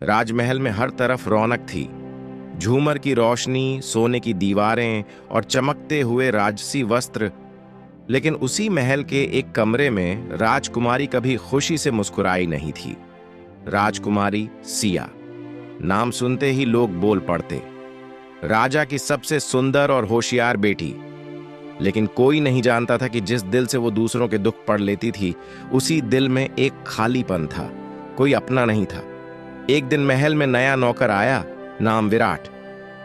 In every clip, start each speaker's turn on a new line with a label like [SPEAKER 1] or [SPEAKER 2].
[SPEAKER 1] राजमहल में हर तरफ रौनक थी। झूमर की रोशनी, सोने की दीवारें और चमकते हुए राजसी वस्त्र। लेकिन उसी महल के एक कमरे में राजकुमारी कभी खुशी से मुस्कुराई नहीं थी। राजकुमारी सिया। नाम सुनते ही लोग बोल पड़ते, राजा की सबसे सुंदर और होशियार बेटी। लेकिन कोई नहीं जानता था कि जिस दिल से वो दूसरों के दुख पढ़ लेती थी, उसी दिल में एक खालीपन था। कोई अपना नहीं था। एक दिन महल में नया नौकर आया, नाम विराट।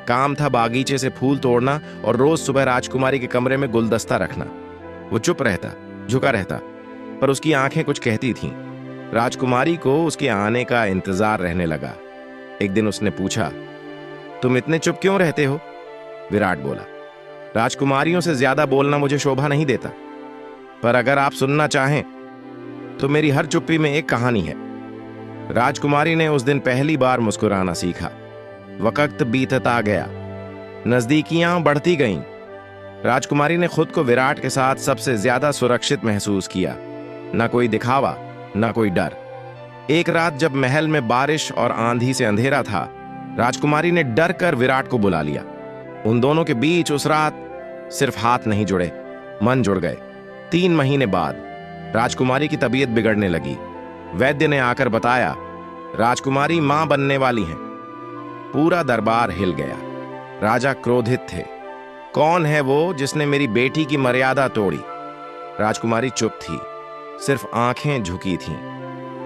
[SPEAKER 1] काम था बागीचे से फूल तोड़ना और रोज सुबह राजकुमारी के कमरे में गुलदस्ता रखना। वो चुप रहता, झुका रहता, पर उसकी आंखें कुछ कहती थीं। राजकुमारी को उसके आने का इंतजार रहने लगा। एक दिन उसने पूछा, तुम इतने चुप क्यों रहते हो? विराट बोला, राजकुमारियों से ज्यादा बोलना मुझे शोभा नहीं देता, पर अगर आप सुनना चाहें तो मेरी हर चुप्पी में एक कहानी है। राजकुमारी ने उस दिन पहली बार मुस्कुराना सीखा। वक्त बीतता गया, नजदीकियां बढ़ती गईं। राजकुमारी ने खुद को विराट के साथ सबसे ज्यादा सुरक्षित महसूस किया। न कोई दिखावा, न कोई डर। एक रात जब महल में बारिश और आंधी से अंधेरा था, राजकुमारी ने डर कर विराट को बुला लिया। उन दोनों के बीच उस रात सिर्फ हाथ नहीं जुड़े, मन जुड़ गए। 3 महीने बाद राजकुमारी की तबीयत बिगड़ने लगी। वैद्य ने आकर बताया, राजकुमारी मां बनने वाली हैं। पूरा दरबार हिल गया। राजा क्रोधित थे। कौन है वो जिसने मेरी बेटी की मर्यादा तोड़ी? राजकुमारी चुप थी, सिर्फ आंखें झुकी थीं।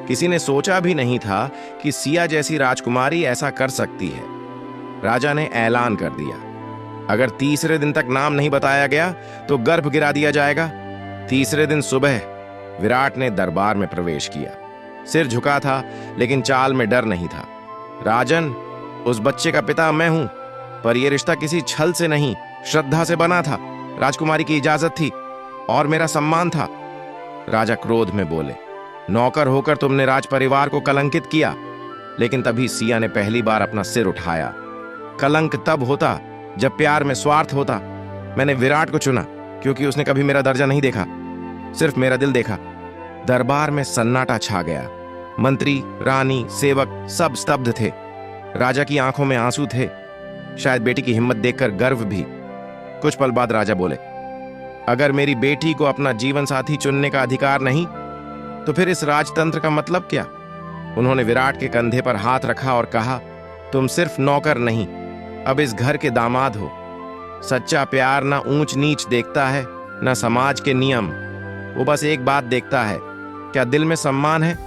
[SPEAKER 1] किसी ने सोचा भी नहीं था कि सिया जैसी राजकुमारी ऐसा कर सकती है। राजा ने ऐलान कर दिया, अगर तीसरे दिन तक नाम नहीं बताया गया तो गर्भ गिरा दिया जाएगा। तीसरे दिन सुबह विराट ने दरबार में प्रवेश किया। सिर झुका था, लेकिन चाल में डर नहीं था। राजन, उस बच्चे का पिता मैं हूं, पर यह रिश्ता किसी छल से नहीं, श्रद्धा से बना था। राजकुमारी की इजाजत थी और मेरा सम्मान था। राजा क्रोध में बोले, नौकर होकर तुमने राज परिवार को कलंकित किया। लेकिन तभी सिया ने पहली बार अपना सिर उठाया। कलंक तब होता जब प्यार में स्वार्थ होता। मैंने विराट को चुना क्योंकि उसने कभी मेरा दर्जा नहीं देखा, सिर्फ मेरा दिल देखा। दरबार में सन्नाटा छा गया। मंत्री, रानी, सेवक सब स्तब्ध थे। राजा की आंखों में आंसू थे, शायद बेटी की हिम्मत देखकर गर्व भी। कुछ पल बाद राजा बोले, अगर मेरी बेटी को अपना जीवन साथी चुनने का अधिकार नहीं, तो फिर इस राजतंत्र का मतलब क्या? उन्होंने विराट के कंधे पर हाथ रखा और कहा, तुम सिर्फ नौकर नहीं, अब इस घर के दामाद हो। सच्चा प्यार ना ऊंच नीच देखता है, ना समाज के नियम। वो बस एक बात देखता है, क्या दिल में सम्मान है?